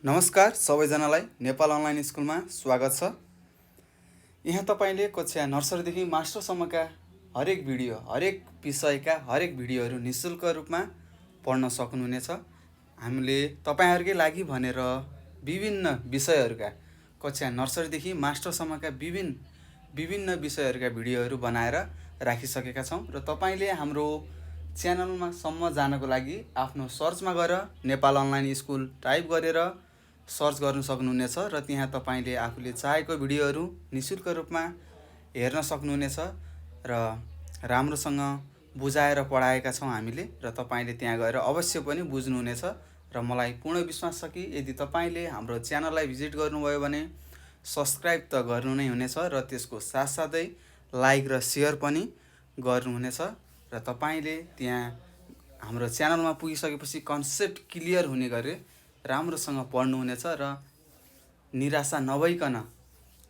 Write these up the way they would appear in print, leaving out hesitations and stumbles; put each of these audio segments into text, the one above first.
नमस्कार सबैजनालाई नेपाल अनलाइन स्कुलमा स्वागत छ। यहाँ तपाईले कक्षा नर्सरीदेखि मास्टरसम्मका हरेक भिडियो, हरेक विषयका हरेक भिडियोहरू निशुल्क रूपमा पढ्न सक्नुहुनेछ। हामीले तपाईहरुकै लागि भनेर विभिन्न विषयहरूका कक्षा नर्सरीदेखि मास्टरसम्मका विभिन्न विषयहरूका भिडियोहरू बनाएर राखिसकेका छौं र तपाईले हाम्रो च्यानलमा सम्म जानको लागि आफ्नो सर्चमा गएर नेपाल अनलाइन स्कुल टाइप गरेर सर्च गर्न सक्नुहुनेछ र त्यहाँ तपाईले आफूले चाहेको भिडियोहरू निशुल्क रूपमा हेर्न सक्नुहुनेछ र राम्रोसँग बुझाएर पढाएका छौं हामीले र तपाईले त्यहाँ गएर अवश्य पनि बुझ्नुहुनेछ र मलाई पूर्ण विश्वास छ कि यदि तपाईले हाम्रो च्यानललाई भिजिट गर्नुभयो भने सब्स्क्राइब त गर्नु नै हुनेछ र त्यसको साथसाथै लाइक र शेयर पनि गर्नुहुनेछ र तपाईले त्यहाँ हाम्रो च्यानलमा पुगिसकेपछि कन्सेप्ट क्लियर हुने गरी राम्रोसँग पढ्नुहुनेछ र निराशा नभइकन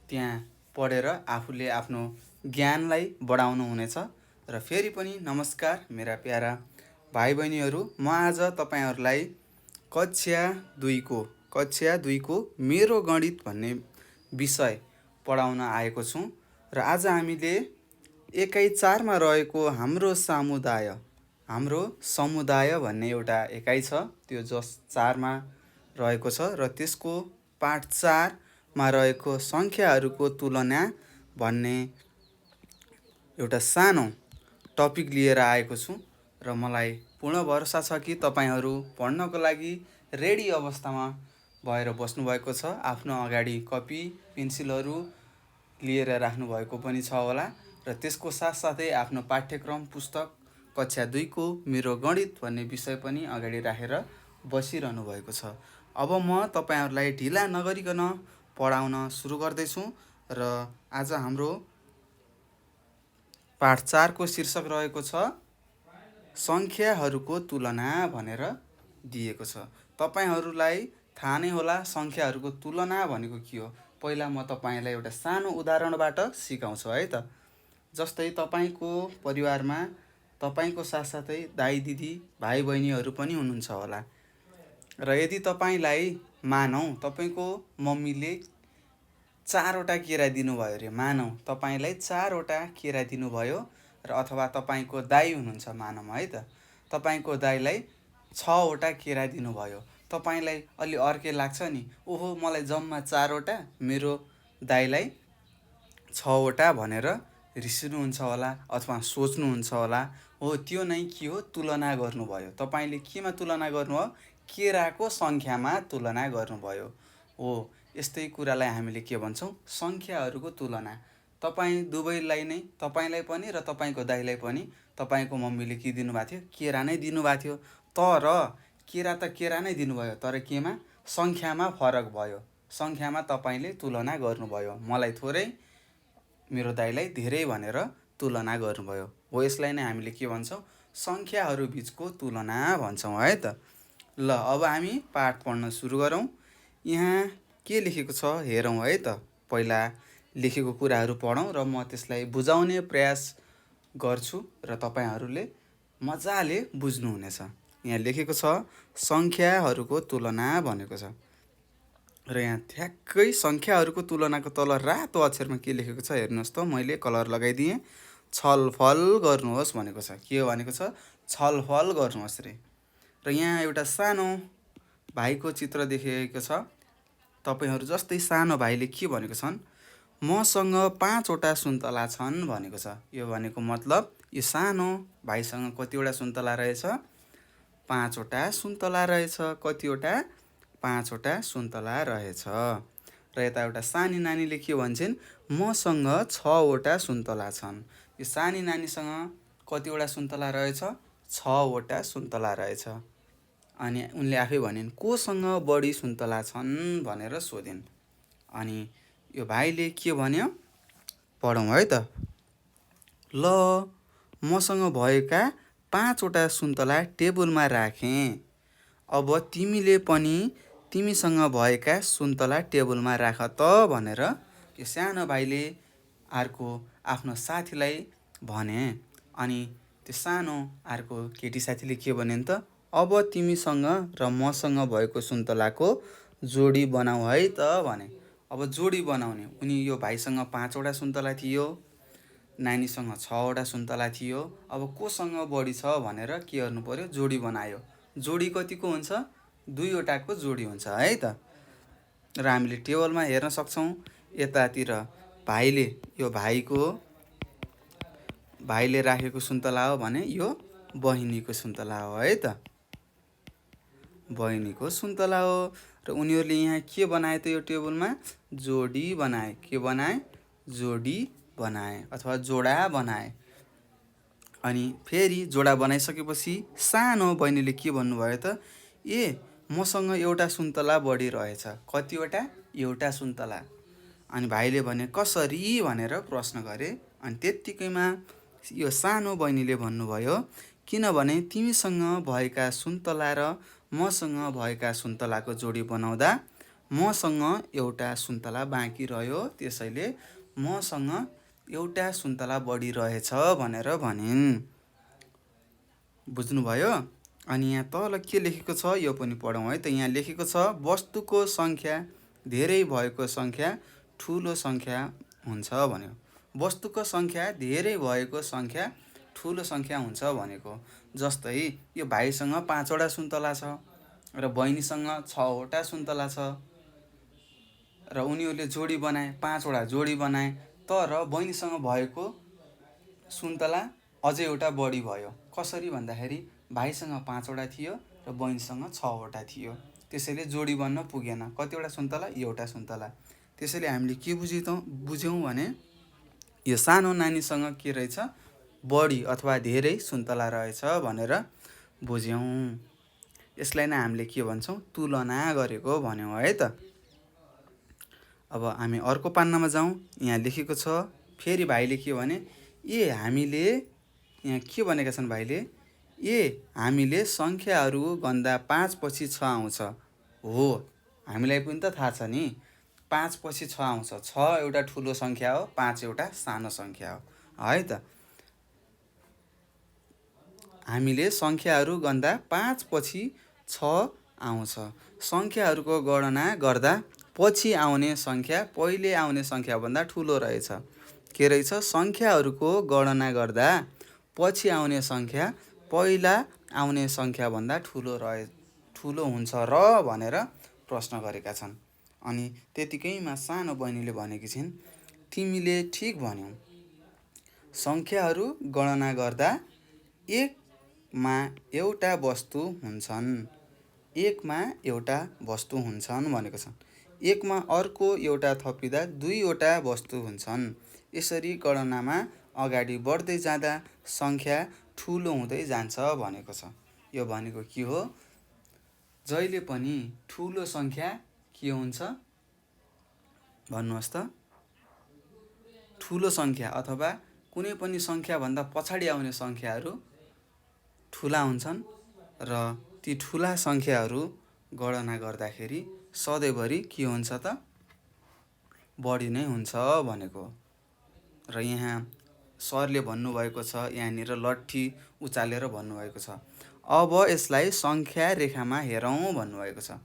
त्यहाँ पढेर आफूले आफ्नो ज्ञानलाई बढाउनु हुनेछ। र फेरि पनि नमस्कार मेरा प्यारा भाइ बहिनीहरू, म आज तपाईहरुलाई कक्षा 2 को मेरो गणित भन्ने विषय पढाउन आएको छु र आज हामीले एकाइ 4 मा रहेको हाम्रो समुदाय भन्ने एउटा एकाइ छ, त्यो जस 4 मा रहेको छ र त्यसको पाठ 4 मा रहेको संख्याहरूको तुलना भन्ने एउटा सानो टपिक लिएर आएको छु र मलाई पूर्ण भरोसा छ कि तपाईहरु पढ्नको लागि रेडी अवस्थामा भएर बस्नु भएको छ। आफ्नो अगाडि कपी पेन्सिलहरू लिएर राख्नु भएको पनि छ होला र त्यसको साथसाथै आफ्नो पाठ्यक्रम पुस्तक कक्षा 2 को मेरो गणित भन्ने विषय पनि अगाडि राखेर बसिरहनु भएको छ। अब म तपाईहरुलाई ढिला नगरिकन पढाउन सुरु गर्दै छु र आज हाम्रो पाठ 4 को शीर्षक रहेको छ संख्याहरूको तुलना भनेर दिएको छ। तपाईहरुलाई थाहा नै होला संख्याहरूको तुलना भनेको के हो। पहिला म तपाईलाई एउटा सानो उदाहरणबाट सिकाउँछु है त। जस्तै तपाईको परिवारमा तपाईको साथसाथै दाइ दिदी भाइ बहिनीहरू पनि हुनुहुन्छ होला र यदि तपाईलाई मानौ तपाईको मम्मीले 4 वटा केरा दिनुभयो रे, मानौ तपाईलाई 4 वटा केरा दिनुभयो र अथवा तपाईको दाइ हुनुहुन्छ मानौ है त, तपाईको दाइलाई 6 वटा केरा दिनुभयो। तपाईलाई अलि अर्कै लाग्छ नि, ओहो मलाई जम्मा 4 वटा, मेरो दाइलाई 6 वटा भनेर रिसिनुहुन्छ होला अथवा सोच्नुहुन्छ होला। हो त्यो नै के हो, तुलना गर्नुभयो। तपाईले केमा तुलना गर्नुभयो, केराको संख्यामा तुलना गर्नुभयो। हो यस्तै कुरालाई हामीले के भन्छौं, संख्याहरूको तुलना। तपाई दुवैलाई नै, तपाईलाई पनि र तपाईको दाइलाई पनि तपाईको मम्मीले के दिनुभएको थियो, केरा नै दिनुभएको थियो। तर केरा त केरा नै दिनुभयो, तर केमा, संख्यामा फरक भयो। संख्यामा तपाईले तुलना गर्नुभयो। मलाई थोरै मेरो दाइलाई धेरै भनेर तुलना गर्नुभयो। हो यसलाई नै हामीले के भन्छौं, संख्याहरू बीचको तुलना भन्छौं है त। ल अब हामी पाठ पढ्न सुरु गरौं। यहाँ के लेखेको छ हेरौं है त। पहिला लेखेको कुराहरू पढौं र म त्यसलाई बुझाउने प्रयास गर्छु र तपाईहरुले मजाले बुझ्नुहुनेछ। यहाँ लेखेको छ संख्याहरूको तुलना भनेको छ र यहाँ ठ्याक्कै संख्याहरूको तुलनाको तल रातो अक्षरमा के लेखेको छ हेर्नुस् त, मैले कलर लगाइदिएँ। छलफल गर्नुहोस् भनेको छ। के भनेको छ, छलफल गर्नुहोस् रे। र यहाँ एउटा सानो भाइको चित्र देखिएको छ। तपाईहरु जस्तै सानो भाइले के भनेको छन्, मसँग 5 वटा सुन्तला छन् भनेको छ। यो भनेको मतलब यो सानो भाइसँग कतिवटा सुन्तला रहेछ, 5 वटा सुन्तला रहेछ। कतिवटा, 5 वटा सुन्तला रहेछ। र यता एउटा सानी नानीले के भन्छन्, मसँग 6 वटा सुन्तला छन्। यो सानी नानीसँग कतिवटा सुन्तला रहेछ, 6 वटा सुन्तला रहेछ। अनि उनले आफै भनिन्, कोसँग बढी सुन्तला छन् भनेर सोधिन्। अनि यो भाइले के भन्यो, पढौं है त। ल मसँग भएका 5 वटा सुन्तला टेबलमा राखेँ। अब तिमीले पनि तिमीसँग भएका सुन्तला टेबलमा राख त भनेर यो सानो भाइले अर्को आफ्नो साथीलाई भने। अनि त्यो सानो अर्को केटी साथीले के भनिन् त, अब तिमीसँग र मसँग भएको सुन्तलाको जोडी बनाऊ है त भने। अब जोडी बनाउने, उनी यो भाइसँग 5वटा सुन्तला थियो, नानीसँग 6वटा सुन्तला थियो। अब कोसँग बढी छ भनेर के गर्नु पर्यो, जोडी बनायो। जोडी कतिको हुन्छ, 2वटाको जोडी हुन्छ है त। र हामीले टेबलमा हेर्न सक्छौँ, यतातिर भाइले, यो भाइले राखेको सुन्तला हो भने यो बहिनीको सुन्तला हो है त, बहिनीको सुन्तला हो। र उनीहरूले यहाँ के बनाए त, यो टेबलमा जोडी बनाए। के बनाए, जोडी बनाए अथवा जोडा बनाए। अनि फेरि जोडा बनाइसकेपछि सानो बहिनीले के भन्नुभयो त, मसँग एउटा सुन्तला बढी रहेछ। कतिवटा, एउटा सुन्तला। अनि भाइले भने कसरी भनेर प्रश्न गरे। अनि त्यत्तिकैमा यो सानो बहिनीले भन्नुभयो, किनभने तिमीसँग भएका सुन्तला र मसँग भएका सुन्तलाको जोडी बनाउँदा मसँग एउटा सुन्तला बाँकी रह्यो, त्यसैले मसँग एउटा सुन्तला बढी रहेछ भनेर भनिन्। बुझ्नुभयो। अनि यहाँ तल के लेखेको छ यो पनि पढौँ है त। यहाँ लेखेको छ, वस्तुको सङ्ख्या धेरै भएको सङ्ख्या ठुलो सङ्ख्या हुन्छ भन्यो। वस्तुको सङ्ख्या धेरै भएको सङ्ख्या ठुलो सङ्ख्या हुन्छ भनेको। जस्तै यो भाइसँग 5वटा सुन्तला छ र बहिनीसँग 6वटा सुन्तला छ र उनीहरूले जोडी बनाए, 5वटा जोडी बनाए। तर बहिनीसँग भएको सुन्तला अझै एउटा बढी भयो। कसरी भन्दाखेरि भाइसँग 5वटा थियो र बहिनीसँग 6वटा थियो, त्यसैले जोडी बन्न पुगेन। कतिवटा सुन्तला, एउटा सुन्तला। त्यसैले हामीले के बुझ्यौँ भने यो सानो नानीसँग के रहेछ, बढी अथवा धेरै सुन्तला रहेछ भनेर बुझ्यौँ। यसलाई नै हामीले के भन्छौँ, तुलना गरेको भन्यौँ है त। अब हामी अर्को पान्नामा जाउँ। यहाँ लेखेको छ, फेरि भाइले के भने, हामीले यहाँ के भनेका छन् भाइले, हामीले सङ्ख्याहरू गन्दा 5 पछि 6 आउँछ। हो, हामीलाई पनि त थाहा छ नि, 5 पछि 6 आउँछ। 6 एउटा ठुलो सङ्ख्या हो, 5 एउटा सानो सङ्ख्या हो है त। हामीले सङ्ख्याहरू गन्दा 5 पछि 6 आउँछ। सङ्ख्याहरूको गणना गर्दा पछि आउने सङ्ख्या पहिले आउने सङ्ख्याभन्दा ठुलो रहेछ। के रहेछ, सङ्ख्याहरूको गणना गर्दा पछि आउने सङ्ख्या पहिला आउने सङ्ख्याभन्दा ठुलो हुन्छ र भनेर प्रश्न गरेका छन्। अनि त्यतिकैमा सानो बहिनीले भनेकी छिन्, तिमीले ठिक भन्यौ, सङ्ख्याहरू गणना गर्दा एकमा एउटा वस्तु हुन्छन्। एकमा एउटा वस्तु हुन्छन् भनेको छ। एकमा अर्को एउटा थपिँदा 2वटा वस्तु हुन्छन्। यसरी गणनामा अगाडि बढ्दै जाँदा सङ्ख्या ठुलो हुँदै जान्छ भनेको छ। यो भनेको के हो, जहिले पनि ठुलो सङ्ख्या के हुन्छ भन्नुहोस् त, ठुलो सङ्ख्या अथवा कुनै पनि सङ्ख्याभन्दा पछाडि आउने सङ्ख्याहरू ठुला हुन्छन् र ती ठुला सङ्ख्याहरू गणना गर्दाखेरि सधैँभरि के हुन्छ त, बढी नै हुन्छ भनेको। र यहाँ सरले भन्नुभएको छ, यहाँनिर लट्ठी उचालेर भन्नुभएको छ, अब यसलाई सङ्ख्या रेखामा हेरौँ भन्नुभएको छ।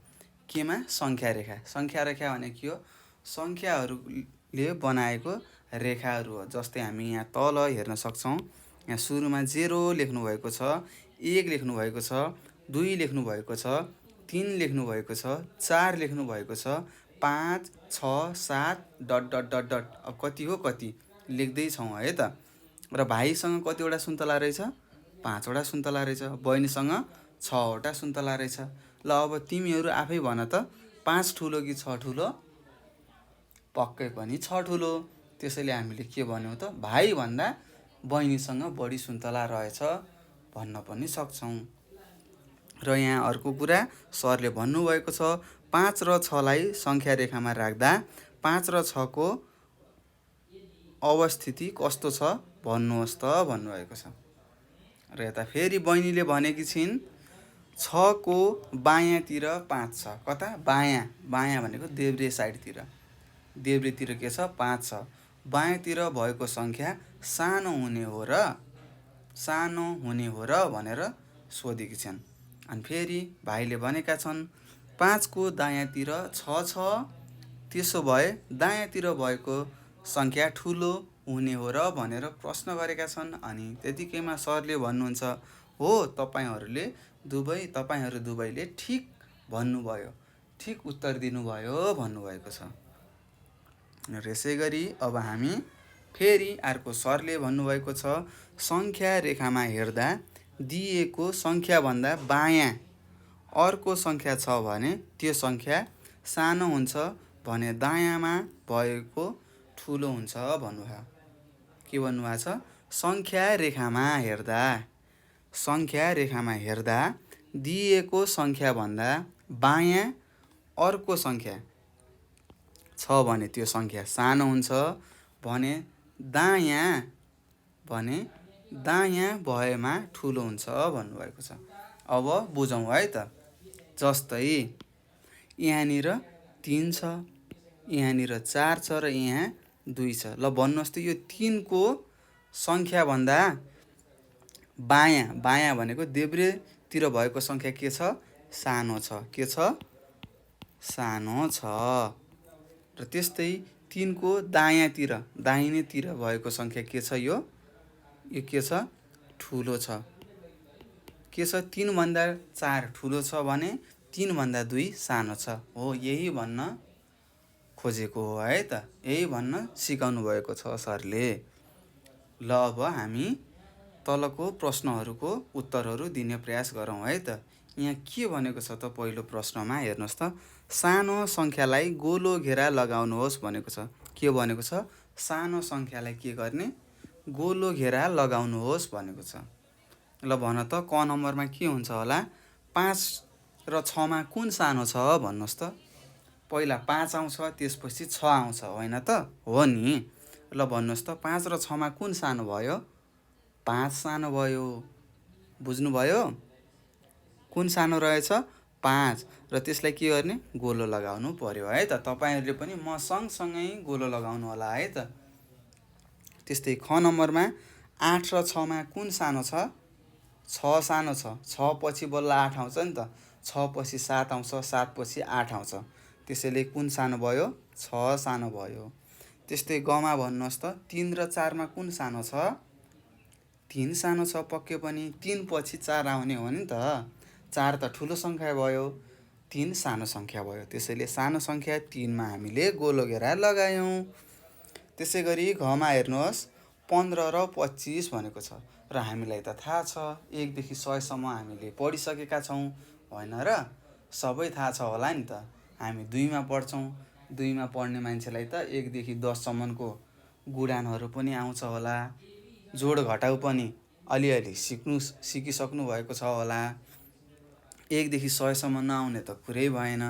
केमा, सङ्ख्या रेखा। सङ्ख्या रेखा भने के हो, सङ्ख्याहरूले बनाएको रेखाहरू हो। जस्तै हामी यहाँ तल हेर्न सक्छौँ, यहाँ सुरुमा 0 लेख्नुभएको छ, 1 लेख्नुभएको छ, 2 लेख्नुभएको छ, 3 लेख्नुभएको छ, 4 लेख्नुभएको छ, 5, 6, 7 ... अब कति हो, कति लेख्दैछौँ है त। र भाइसँग कतिवटा सुन्तला रहेछ, 5वटा सुन्तला रहेछ। बहिनीसँग 6वटा सुन्तला रहेछ। ल अब तिमीहरू आफै भन त, 5 ठुलो कि 6 ठुलो? पक्कै पनि 6 ठुलो। त्यसैले हामीले के भन्यौँ त, भाइभन्दा बहिनीसँग बढी सुन्तला रहेछ भन्न पनि सक्छौँ। र यहाँ अर्को कुरा सरले भन्नुभएको छ, 5 र 6लाई सङ्ख्या रेखामा राख्दा 5 र 6को अवस्थिति कस्तो छ भन्नुहोस् त भन्नुभएको छ। र यता फेरि बहिनीले भनेकी छिन्, 6को बायाँतिर 5 छ। कता, बायाँ। बायाँ भनेको देब्रे साइडतिर, देब्रेतिर के छ, 5 छ। बायाँतिर भएको सङ्ख्या सानो हुने हो र भनेर सोधेकी छन्। अनि फेरि भाइले भनेका छन्, 5को दायाँतिर 6 छ, त्यसो भए दायाँतिर भएको सङ्ख्या ठुलो हुने हो र भनेर प्रश्न गरेका छन्। अनि त्यतिकैमा सरले भन्नुहुन्छ, हो तपाईँहरू दुवैले ठिक भन्नुभयो, ठिक उत्तर दिनुभयो भन्नुभएको छ। र यसै गरी अब हामी फेरि अर्को सरले भन्नुभएको छ, सङ्ख्या रेखामा हेर्दा दिएको सङ्ख्याभन्दा बायाँ अर्को सङ्ख्या छ भने त्यो सङ्ख्या सानो हुन्छ भने दायाँमा भएको ठुलो हुन्छ भन्नुभयो। के भन्नुभएको छ? सङ्ख्या रेखामा हेर्दा दिएको सङ्ख्याभन्दा बायाँ अर्को सङ्ख्या छ भने त्यो सङ्ख्या सानो हुन्छ भने दायाँ भएमा ठुलो हुन्छ भन्नुभएको छ। अब बुझौँ है त। जस्तै यहाँनिर 3 छ, यहाँनिर 4 छ र यहाँ 2 छ। ल भन्नुहोस् त यो 3 को सङ्ख्याभन्दा बायाँ भनेको देब्रेतिर भएको सङ्ख्या के छ? सानो छ। के छ? सानो छ। र त्यस्तै 3 को दाहिनेतिर भएको सङ्ख्या के छ? यो के छ? ठुलो छ। के छ? 3 भन्दा 4 ठुलो छ भने 3 भन्दा 2 सानो छ। हो, यही भन्न खोजेको हो है त। यही भन्न सिकाउनु भएको छ सरले। ल अब हामी तलको प्रश्नहरूको उत्तरहरू दिने प्रयास गरौँ है त। यहाँ के भनेको छ त? पहिलो प्रश्नमा हेर्नुहोस् त, सानो सङ्ख्यालाई गोलो घेरा लगाउनुहोस् भनेको छ। के भनेको छ? सानो सङ्ख्यालाई के गर्ने? गोलो घेरा लगाउनुहोस् भनेको छ। ल भन त क नम्बरमा के हुन्छ होला? 5 र 6 मा कुन सानो छ भन्नुहोस् त। पहिला 5 आउँछ, त्यसपछि 6 आउँछ, होइन त? हो नि। ल भन्नुहोस् त 5 र 6 मा कुन सानो भयो? 5 सानो भयो। बुझ्नुभयो? कुन सानो रहेछ? 5। र त्यसलाई के गर्ने? गोलो लगाउनु पर्यो है त। तपाईँहरूले पनि म सँगसँगै गोलो लगाउनु होला है त। त्यस्तै ख नम्बरमा 8 र 6 मा कुन सानो छ? 6 सानो छ। 6 पछि बल्ल 8 आउँछ नि त। 6 पछि 7 आउँछ, 7 पछि 8 आउँछ। त्यसैले कुन सानो भयो? 6 सानो भयो। त्यस्तै गमा भन्नुहोस् त 3 र 4 मा कुन सानो छ? 3 सानो छ पक्कै पनि। 3 पछि 4 आउने हो नि त। 4 त ठुलो सङ्ख्या भयो, 3 सानो सङ्ख्या भयो। त्यसैले सानो सङ्ख्या 3 मा हामीले गोलो घेरा लगायौँ। त्यसै गरी घमा हेर्नुहोस् 15 र 25 भनेको छ। र हामीलाई त थाहा छ 1 देखि 100 सम्म हामीले पढिसकेका छौँ, होइन र? सबै थाहा छ होला नि त। हामी 2 मा पढ्छौँ। 2 मा पढ्ने मान्छेलाई त 1 देखि 10 सम्मको गुणानहरू पनि आउँछ होला। जोड घटाउ पनि अलिअलि सिकिसक्नु भएको छ होला। 1 देखि 100 सम्म नआउने त कुरै भएन।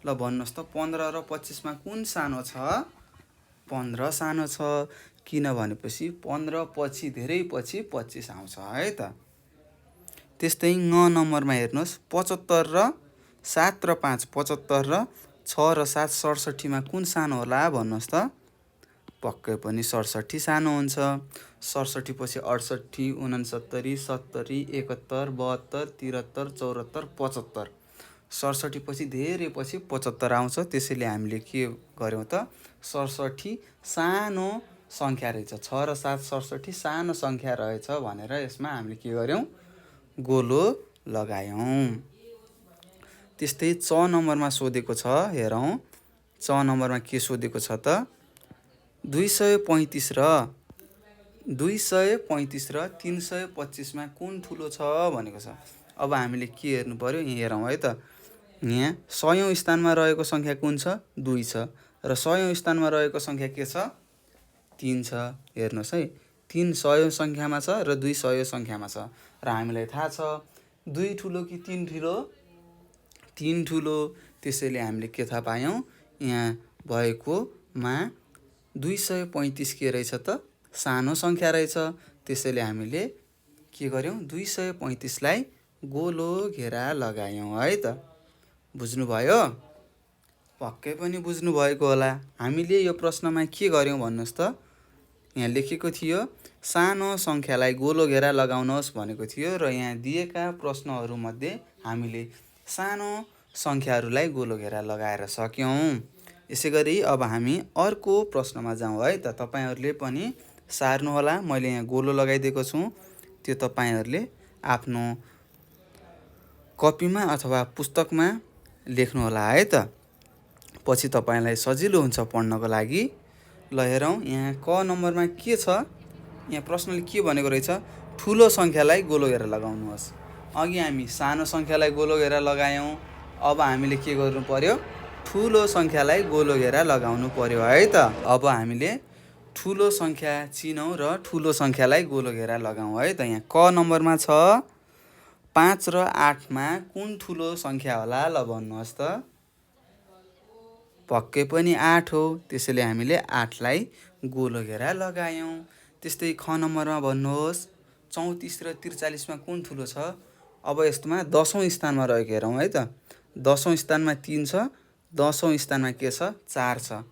ल भन्नुहोस् त 15 र 25 मा कुन सानो छ? 15 सानो छ। किन भनेपछि 15 पछि धेरै पछि 25 आउँछ है त। त्यस्तै ङ नम्बरमा हेर्नुहोस् 75 र 7 र 5, 75 र 6 र 7, 67 मा कुन सानो होला भन्नुहोस् त। पक्कै पनि 67 सानो हुन्छ। 67 पछि 68, 69, 70, 71, 72, 73, 74, 75। 67 पछि धेरै पछि 75 आउँछ। त्यसैले हामीले के गर्यौँ त? 67 सानो सङ्ख्या रहेछ। 6 र 7, 67 सानो सङ्ख्या रहेछ भनेर यसमा हामीले के गर्यौँ? गोलो लगायौँ। त्यस्तै च नम्बरमा सोधेको छ, हेरौँ। च नम्बरमा के सोधेको छ त? 235 र 325 मा कुन ठुलो छ भनेको छ। अब हामीले के हेर्नु पर्यो? यहाँ हेरौँ है त। यहाँ 100औँ स्थानमा रहेको सङ्ख्या कुन छ? 2 छ। र 100औँ स्थानमा रहेको सङ्ख्या के छ? 3 छ। हेर्नुहोस् है, 3 100औँ सङ्ख्यामा छ र 2 100औँ सङ्ख्यामा छ। र हामीलाई थाहा छ 2 ठुलो कि 3 ठुलो? 3 ठुलो। त्यसैले हामीले के थाहा पायौँ? यहाँ भएकोमा 235 के रहेछ त? सानो सङ्ख्या रहेछ। त्यसैले हामीले के गर्यौँ? 235 लाई गोलो घेरा लगायौँ है त। बुझ्नुभयो? पक्कै पनि बुझ्नुभएको होला। हामीले यो प्रश्नमा के गर्यौँ भन्नुहोस् त? यहाँ लेखेको थियो सानो सङ्ख्यालाई गोलो घेरा लगाउनुहोस् भनेको थियो। र यहाँ दिएका प्रश्नहरूमध्ये हामीले सानो सङ्ख्याहरूलाई गोलो घेरा लगाएर सक्यौँ। यसै गरी अब हामी अर्को प्रश्नमा जाउँ है त। तपाईँहरूले पनि सार्नुहोला। मैले यहाँ गोलो लगाइदिएको छु, त्यो तपाईँहरूले आफ्नो कपीमा अथवा पुस्तकमा लेख्नुहोला है त। पछि तपाईँलाई सजिलो हुन्छ पढ्नको लागि। ल हेरौँ यहाँ क नम्बरमा के छ। यहाँ प्रश्नले के भनेको रहेछ, ठुलो सङ्ख्यालाई गोलो घेरा लगाउनुहोस्। अघि हामी सानो सङ्ख्यालाई गोलो घेरा लगायौँ, अब हामीले के गर्नु पर्यो, ठुलो सङ्ख्यालाई गोलो घेरा लगाउनु पर्यो है त। अब हामीले ठुलो सङ्ख्या चिनौँ र ठुलो सङ्ख्यालाई गोलो घेरा लगाउँ है त। यहाँ क नम्बरमा छ 5 र 8मा कुन ठुलो सङ्ख्या होला, ल भन्नुहोस् त। पक्कै पनि 8 हो, त्यसैले हामीले 8लाई गोलो घेरा लगायौँ। त्यस्तै ख नम्बरमा भन्नुहोस् 34 र 43मा कुन ठुलो छ। अब यस्तोमा 10औँ स्थानमा रहेको हेरौँ है त। 10औँ स्थानमा 3 छ, 10औँ स्थानमा के छ, 4 छ।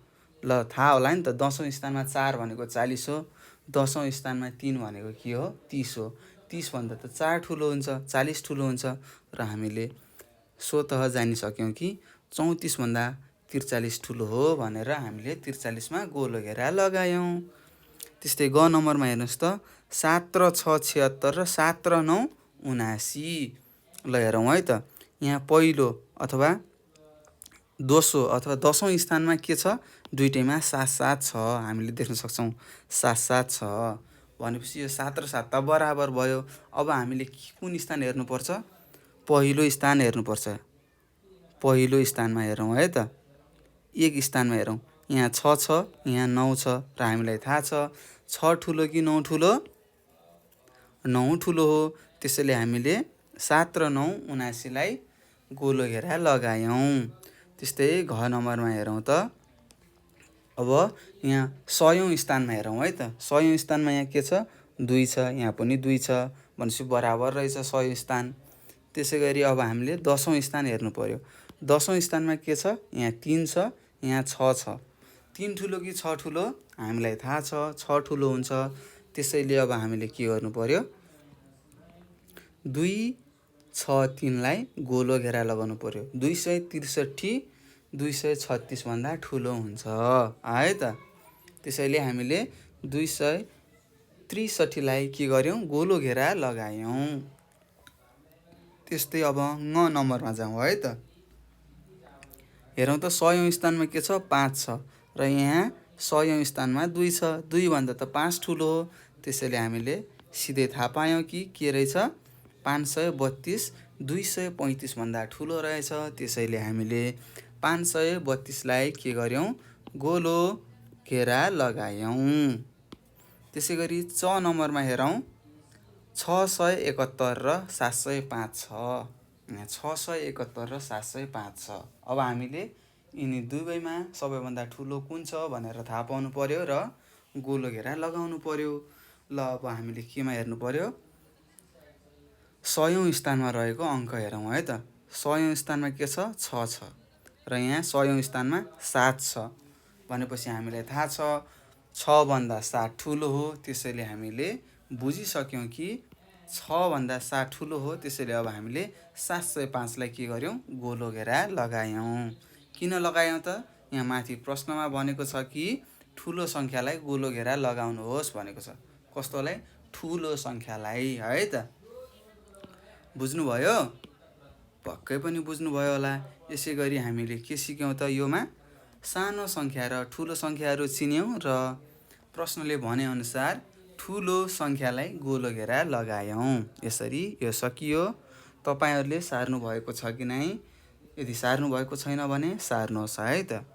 ल थाहा होला नि त, 10औँ स्थानमा 4 भनेको 40 हो, 10औँ स्थानमा 3 भनेको के हो, 30 हो। 30 भन्दा त 4 ठुलो हुन्छ, 40 ठुलो हुन्छ। र हामीले स्वतः जानिसक्यौँ कि 34 भन्दा 43 ठुलो हो भनेर हामीले 43मा गोलो घेरा लगायौँ। त्यस्तै ग नम्बरमा हेर्नुहोस् त 7 र 6 76 र 7 र 9 79। ल हेरौँ है त। यहाँ पहिलो अथवा दोस्रो अथवा 10औँ स्थानमा के छ, दुइटैमा 7 छ। हामीले देख्न सक्छौँ 7 छ भनेपछि यो 7 र 7 त बराबर भयो। अब हामीले कुन स्थान हेर्नुपर्छ, पहिलो स्थान हेर्नुपर्छ। पहिलो स्थानमा हेरौँ है त। एक स्थानमा हेरौँ, यहाँ 6 छ, यहाँ 9 छ र हामीलाई थाहा छ 6 ठुलो कि 9 ठुलो, 9 ठुलो हो। त्यसैले हामीले 7 र 9 79लाई गोलो घेरा लगायौँ। त्यस्तै घ नम्बरमा हेरौँ त। अब यहाँ 100औँ स्थानमा हेरौँ है त। 100औँ स्थानमा यहाँ के छ, 2 छ, यहाँ पनि 2 छ भनेपछि बराबर रहेछ 100औँ स्थान। त्यसै गरी अब हामीले 10औँ स्थान हेर्नु पर्यो। 10औँ स्थानमा के छ, यहाँ 3 छ, यहाँ 6 छ। 3 ठुलो कि 6 ठुलो, हामीलाई थाहा छ 6 ठुलो हुन्छ। त्यसैले अब हामीले के गर्नु पर्यो, 2 6 3लाई गोलो घेरा लगाउनु पर्यो। 263 236 भन्दा ठुलो हुन्छ है त। त्यसैले हामीले 263लाई के गर्यौँ, गोलो घेरा लगायौँ। त्यस्तै अब ङ नम्बरमा जाउँ है त। हेरौँ त 100औँ स्थानमा के छ, 5 छ र यहाँ 100औँ स्थानमा 2 छ। 2 भन्दा त 5 ठुलो हो। त्यसैले हामीले सिधै थाहा पायौँ कि के रहेछ, 532 235 भन्दा ठुलो रहेछ। त्यसैले हामीले 532लाई के गर्यौँ, गोलो घेरा लगायौँ। त्यसै गरी च नम्बरमा हेरौँ 671 र 705 छ। यहाँ 671 र 705 छ। अब हामीले यिनी दुवैमा सबैभन्दा ठुलो कुन छ भनेर थाहा पाउनु पर्यो र गोलो घेरा लगाउनु पर्यो। ल अब हामीले केमा हेर्नु पर्यो, 100औँ स्थानमा रहेको अङ्क हेरौँ है त। 100औँ स्थानमा के छ, 6 छ र यहाँ 100औँ स्थानमा 7 छ भनेपछि हामीलाई थाहा छ 6 भन्दा 7 ठुलो हो। त्यसैले हामीले बुझिसक्यौँ कि 6 भन्दा 7 ठुलो हो। त्यसैले अब हामीले 705लाई के गर्यौँ, गोलो घेरा लगायौँ। किन लगायौँ त, यहाँ माथि प्रश्नमा भनेको छ कि ठुलो सङ्ख्यालाई गोलो घेरा लगाउनुहोस् भनेको छ। कस्तोलाई, ठुलो सङ्ख्यालाई है त। बुझ्नुभयो, पक्कै पनि बुझ्नुभयो होला। यसै गरी हामीले के सिक्यौँ त, योमा सानो सङ्ख्या र ठुलो सङ्ख्याहरू चिन्यौँ र प्रश्नले भनेअनुसार ठुलो सङ्ख्यालाई गोलो घेरा लगायौँ। यसरी यो सकियो। तपाईँहरूले सार्नु भएको छ कि नै? यदि सार्नु भएको छैन भने सार्नुहोस् है त।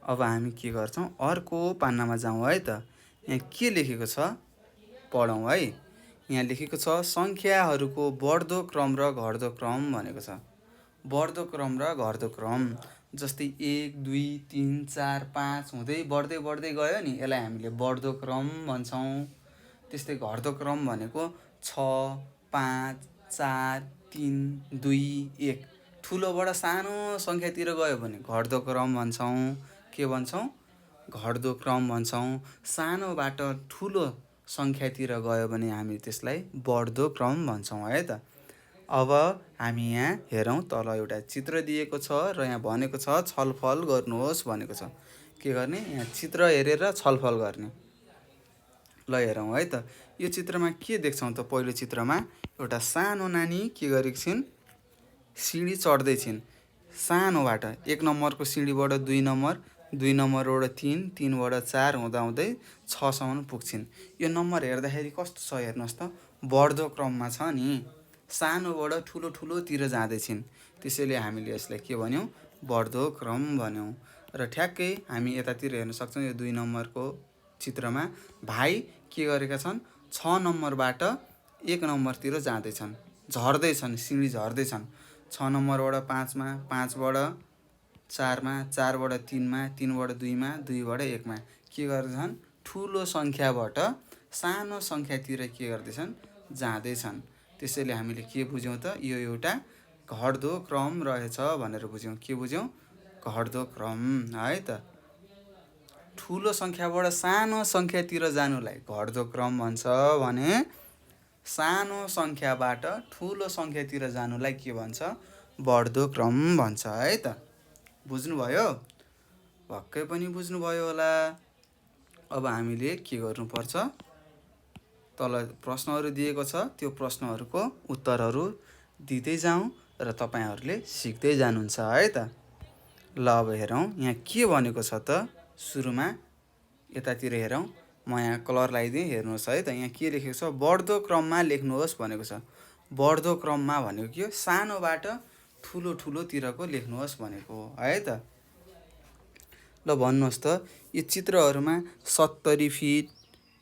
अब हामी के गर्छौँ, अर्को पान्नामा जाउँ है त। यहाँ के लेखेको छ पढौँ है। यहाँ लेखेको छ सङ्ख्याहरूको बढ्दो क्रम र घट्दो क्रम भनेको छ। बढ्दो क्रम र घट्दो क्रम जस्तै 1 2 3 4 5 हुँदै बढ्दै बढ्दै गयो नि, यसलाई हामीले बढ्दो क्रम भन्छौँ। त्यस्तै घट्दो क्रम भनेको 6 5 4 3 2 1 ठुलोबाट सानो सङ्ख्यातिर गयो भने घट्दो क्रम भन्छौँ। के भन्छौँ, घट्दो क्रम भन्छौँ। सानोबाट ठुलो सङ्ख्यातिर गयो भने हामी त्यसलाई बढ्दो क्रम भन्छौँ है त। अब हामी यहाँ हेरौँ, तल एउटा चित्र दिएको छ र यहाँ भनेको छ छलफल गर्नुहोस् भनेको छ। के गर्ने? यहाँ चित्र हेरेर छलफल गर्ने। ल हेरौँ है त। यो चित्रमा के देख्छौँ त? पहिलो चित्रमा एउटा सानो नानी के गरेकी छिन्? सिँढी चढ्दै छिन् सानोबाट। 1 नम्बरको सिँढीबाट 2 नम्बर, 2 नम्बरबाट 3, 3बाट 4 हुँदाहुँदै 6सम्म पुग्छिन्। यो नम्बर हेर्दाखेरि कस्तो छ हेर्नुहोस् त, बढ्दो क्रममा छ नि। सानोबाट ठुलो ठुलोतिर जाँदैछिन्। त्यसैले हामीले यसलाई के भन्यौँ? बढ्दो क्रम भन्यौँ। र ठ्याक्कै हामी यतातिर हेर्न सक्छौँ यो 2 नम्बरको चित्रमा भाइ के गरेका छन्? 6 नम्बरबाट 1 नम्बरतिर जाँदैछन्, झर्दैछन्, सिँढी झर्दैछन्। 6 नम्बरबाट 5मा, 5बाट 4मा, 4बाट 3मा, 3बाट 2मा, 2बाट 1मा के गर्दैछन्? ठुलो सङ्ख्याबाट सानो सङ्ख्यातिर के गर्दैछन्? जाँदैछन्। त्यसैले हामीले के बुझ्यौँ त? यो एउटा घट्दो क्रम रहेछ भनेर बुझ्यौँ। के बुझ्यौँ? घट्दो क्रम है त। ठुलो सङ्ख्याबाट सानो सङ्ख्यातिर जानुलाई घट्दो क्रम भन्छ भने सानो सङ्ख्याबाट ठुलो सङ्ख्यातिर जानुलाई के भन्छ? बढ्दो क्रम भन्छ है त। बुझ्नुभयो? पक्कै पनि बुझ्नुभयो होला। अब हामीले के गर्नुपर्छ? तल प्रश्नहरू दिएको छ, त्यो प्रश्नहरूको उत्तरहरू दिँदै जाउँ र तपाईँहरूले सिक्दै जानुहुन्छ है त। ल अब हेरौँ यहाँ के भनेको छ त। सुरुमा यतातिर हेरौँ, म यहाँ कलर लगाइदिएँ, हेर्नुहोस् है त। यहाँ के लेखेको छ? बढ्दो क्रममा लेख्नुहोस् भनेको छ। बढ्दो क्रममा भनेको के हो? सानोबाट ठुलो ठुलोतिरको लेख्नुहोस् भनेको है त। ल भन्नुहोस् त, यो चित्रहरूमा 70 फिट,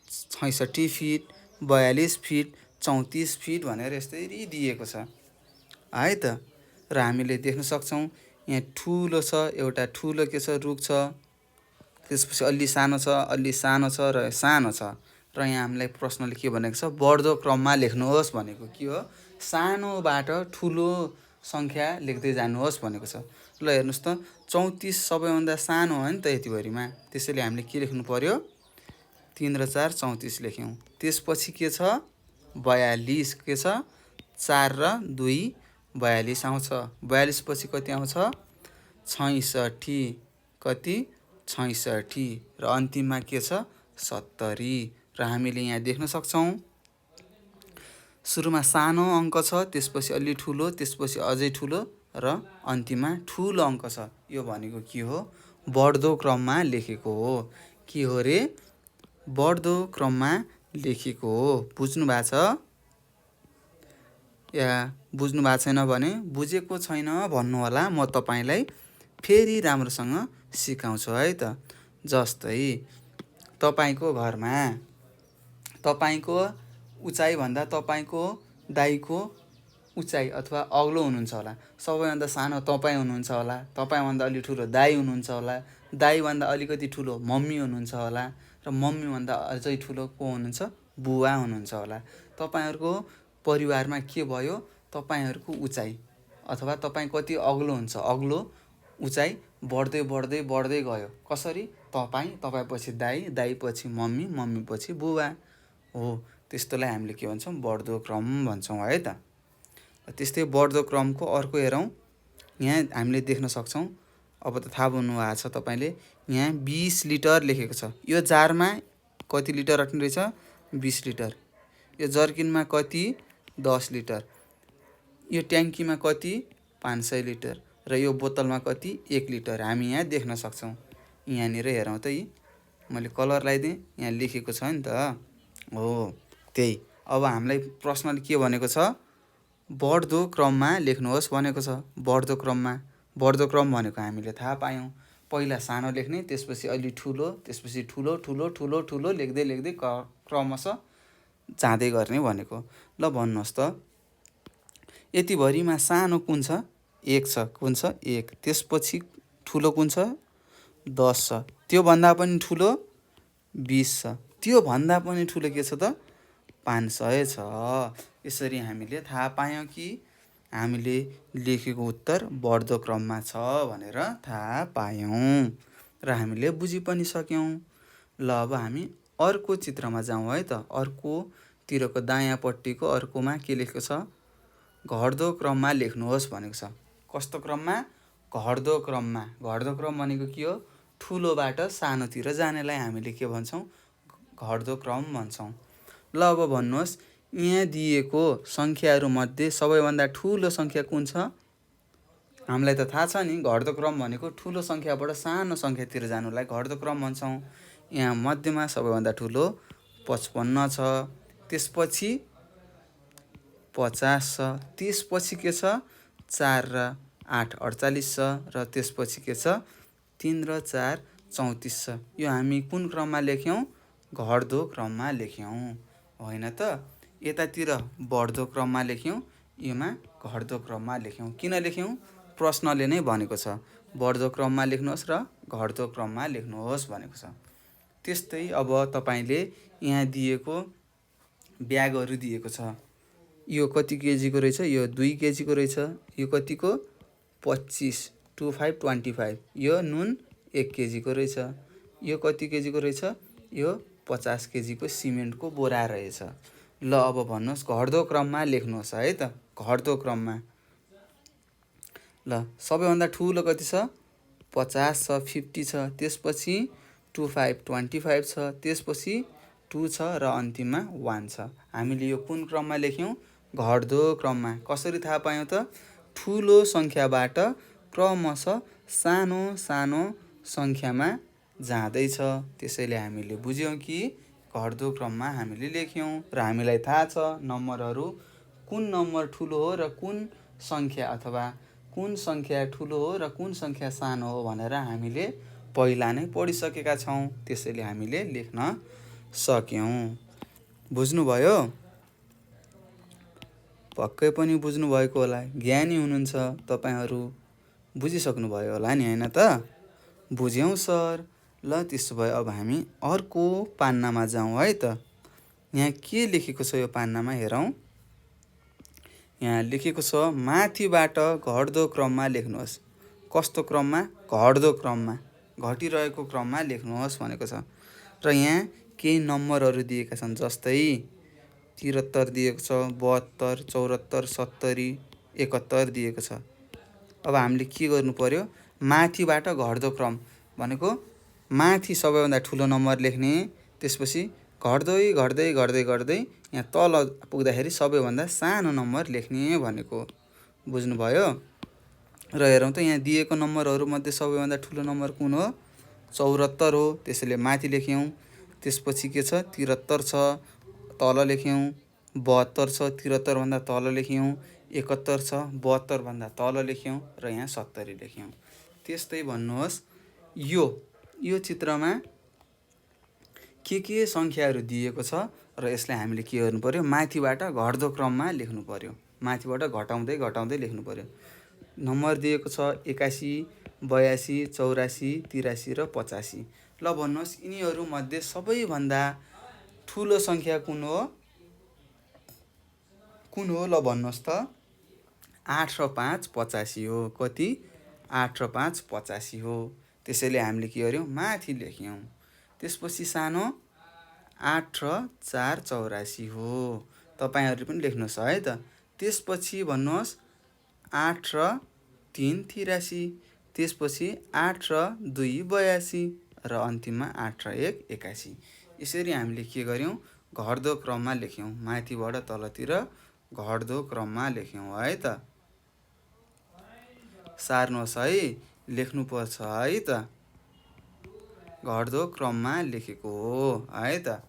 66 फिट, 42 फिट, 34 फिट भनेर यस्तरी दिएको छ है त। र हामीले देख्न सक्छौँ यहाँ ठुलो छ, एउटा ठुलो के छ? रुख छ। त्यसपछि अलि सानो छ, अलि सानो छ र सानो छ। र यहाँ हामीलाई प्रश्नले के भनेको छ? बढ्दो क्रममा लेख्नुहोस् भनेको के हो? सानोबाट ठुलो सङ्ख्या लेख्दै जानुहोस् भनेको छ। ल हेर्नुहोस् त, 34 सबैभन्दा सानो हो नि त यतिभरिमा। त्यसैले हामीले के लेख्नु पर्यो? 3 र 4 34 लेख्यौँ। त्यसपछि के छ? 42 के छ? 4 र 2 42 आउँछ। 42 पछि कति आउँछ? 66। कति? 66 र अन्तिममा के छ? 70। र हामीले यहाँ देख्न सक्छौँ सुरुमा सानो अङ्क छ, त्यसपछि अलि ठुलो, त्यसपछि अझै ठुलो र अन्तिममा ठुलो अङ्क छ। यो भनेको के हो? बढ्दो क्रममा लेखेको हो। के हो रे? बढ्दो क्रममा लेखेको हो। बुझ्नु भएको छ? या बुझ्नु भएको छैन भने बुझेको छैन भन्नुहोला, म तपाईँलाई फेरि राम्रोसँग सिकाउँछु है त। जस्तै तपाईँको घरमा तपाईँको उचाइभन्दा तपाईँको दाइको उचाइ अथवा अग्लो हुनुहुन्छ होला। सबैभन्दा सानो तपाईँ हुनुहुन्छ होला, तपाईँभन्दा अलि ठुलो दाइ हुनुहुन्छ होला, दाइभन्दा अलिकति ठुलो मम्मी हुनुहुन्छ होला, र मम्मीभन्दा अझै ठुलो को हुनुहुन्छ? बुवा हुनुहुन्छ होला। तपाईँहरूको परिवारमा के भयो? तपाईँहरूको उचाइ अथवा तपाईँ कति अग्लो हुन्छ, अग्लो उचाइ बढ्दै बढ्दै बढ्दै गयो। कसरी? तपाईँ, तपाईँपछि दाइ, दाइपछि मम्मी, मम्मीपछि बुवा हो। त्यस्तोलाई हामीले के भन्छौँ? बढ्दो क्रम भन्छौँ है त। त्यस्तै बढ्दो क्रमको अर्को हेरौँ। यहाँ हामीले देख्न सक्छौँ, अब त थाहा भन्नुभएको छ तपाईँले, यहाँ 20 लिटर लेखेको छ। यो जारमा कति लिटर अट्ने रहेछ? 20 लिटर। यो जर्किनमा कति? 10 लिटर। यो ट्याङ्कीमा कति? 500 लिटर। र यो बोतलमा कति? 1 लिटर। हामी यहाँ देख्न सक्छौँ। यहाँनिर हेरौँ त, यी मैले कलर लगाइदिएँ, यहाँ लेखेको छ नि त हो त्यही। अब हामीलाई प्रश्नले के भनेको छ? बढ्दो क्रममा लेख्नुहोस् भनेको छ। बढ्दो क्रममा, बढ्दो क्रम भनेको हामीले थाहा पायौँ। पहिला सानो लेख्ने, त्यसपछि अलि ठुलो, त्यसपछि ठुलो ठुलो ठुलो ठुलो लेख्दै लेख्दै क्रमशः जाँदै गर्ने भनेको। ल भन्नुहोस् त, यतिभरिमा सानो कुन छ? 1 छ। कुन छ? 1। त्यसपछि ठुलो कुन छ? 10 छ। त्योभन्दा पनि ठुलो 20 छ। त्योभन्दा पनि ठुलो के छ त? 500 छ। यसरी हामीले थाहा पायौँ कि हामीले लेखेको उत्तर बढ्दो क्रममा छ भनेर थाहा पायौँ र हामीले बुझि पनि सक्यौँ। ल अब हामी अर्को चित्रमा जाउँ है त। अर्कोतिरको दायाँपट्टिको अर्कोमा के लेखेको छ? घट्दो क्रममा लेख्नुहोस् भनेको छ। कस्तो क्रममा? घट्दो क्रममा। घट्दो क्रम भनेको के हो? ठुलोबाट सानोतिर जानेलाई हामीले के भन्छौँ? घट्दो क्रम भन्छौँ। ल अब भन्नुहोस्, यहाँ दिएको सङ्ख्याहरूमध्ये सबैभन्दा ठुलो सङ्ख्या कुन छ? हामीलाई त थाहा छ नि, घट्दो क्रम भनेको ठुलो सङ्ख्याबाट सानो सङ्ख्यातिर जानुलाई घट्दो क्रम भन्छौँ। यहाँ मध्यमा सबैभन्दा ठुलो 55 छ, त्यसपछि 50 छ, त्यसपछि के छ? 4 र 8 48 छ, र त्यसपछि के छ? 3 र 4 34 छ। यो हामी कुन क्रममा लेख्यौँ? घट्दो क्रममा लेख्यौँ होइन त? यतातिर बढ्दो क्रममा लेख्यौँ, योमा घट्दो क्रममा लेख्यौँ। किन लेख्यौँ? प्रश्नले नै भनेको छ बढ्दो क्रममा लेख्नुहोस् र घट्दो क्रममा लेख्नुहोस् भनेको छ। त्यस्तै अब तपाईँले यहाँ दिएको ब्यागहरू दिएको छ। यो कति केजीको रहेछ? यो 2 केजीको रहेछ। यो कतिको? 25 25 यो नुन 1 केजीको रहेछ। यो कति केजीको रहेछ? यो 50 केजीको सिमेन्टको बोरा रहेछ। ल अब भन्नुहोस्, घट्दो क्रममा लेख्नुहोस् है त। घट्दो क्रममा ल सबैभन्दा ठुलो कति छ? 50 छ, 50 छ, त्यसपछि 25 छ, त्यसपछि 2 छ, र अन्तिममा 1 छ। हामीले यो कुन क्रममा लेख्यौँ? घट्दो क्रममा। कसरी थाहा पायौँ त? ठुलो सङ्ख्याबाट क्रमशः सानो सानो सङ्ख्यामा जाँदैछ, त्यसैले हामीले बुझ्यौँ कि घट्दो क्रममा हामीले लेख्यौँ। र हामीलाई थाहा छ नम्बरहरू कुन नम्बर ठुलो हो र कुन सङ्ख्या अथवा कुन सङ्ख्या ठुलो हो र कुन सङ्ख्या सानो हो भनेर हामीले पहिला नै पढिसकेका छौँ, त्यसैले हामीले लेख्न सक्यौँ। बुझ्नुभयो? पक्कै पनि बुझ्नुभएको होला, ज्ञानी हुनुहुन्छ तपाईँहरू, बुझिसक्नुभयो होला नि होइन त? बुझ्यौँ सर। ल त्यसो भए अब हामी अर्को पान्नामा जाउँ है त। यहाँ के लेखेको छ यो पान्नामा हेरौँ। यहाँ लेखेको छ माथिबाट घट्दो क्रममा लेख्नुहोस्। कस्तो क्रममा? घट्दो क्रममा, घटिरहेको क्रममा लेख्नुहोस् भनेको छ। र यहाँ केही नम्बरहरू दिएका छन्, जस्तै 73 दिएको छ, 72, 74, 70, 71 दिएको छ। अब हामीले के गर्नु पर्यो? माथिबाट घट्दो क्रम भनेको माथि सबैभन्दा ठुलो नम्बर लेख्ने, त्यसपछि घट्दै घट्दै घट्दै घट्दै यहाँ तल पुग्दाखेरि सबैभन्दा सानो नम्बर लेख्ने भनेको। बुझ्नुभयो? र हेरौँ त यहाँ दिएको नम्बरहरूमध्ये सबैभन्दा ठुलो नम्बर कुन हो? 74 हो, त्यसैले माथि लेख्यौँ। त्यसपछि के छ? 73 छ, तल लेख्यौँ। 72 छ, 73 भन्दा तल लेख्यौँ। 71 छ, 72 भन्दा तल लेख्यौँ, र यहाँ 70 लेख्यौँ। त्यस्तै भन्नुहोस्, यो चित्रमा के सङ्ख्याहरू दिएको छ र यसलाई हामीले के गर्नु पर्यो? माथिबाट घट्दो क्रममा लेख्नु पर्यो। माथिबाट घटाउँदै घटाउँदै लेख्नु पर्यो। नम्बर दिएको छ 81, 82, 84, 83 र 85। ल भन्नुहोस्, यिनीहरूमध्ये सबैभन्दा ठुलो सङ्ख्या कुन हो? कुन हो? ल भन्नुहोस् त। 8 र 5 85 हो। कति? 8 र 5 85 हो। त्यसैले हामीले के गर्यौँ? माथि लेख्यौँ। त्यसपछि सानो 8 र 4 84 हो। तपाईँहरूले पनि लेख्नुहोस् है त। त्यसपछि भन्नुहोस् 8 र 3 83, त्यसपछि 8 र 2 82, र अन्तिममा 8 र 1 81। यसरी हामीले के गर्यौँ? घट्दो क्रममा लेख्यौँ। माथिबाट तलतिर घट्दो क्रममा लेख्यौँ है त। सार्नुहोस् है, लेख्नुपर्छ है त। घट्दो क्रममा लेखेको हो है त।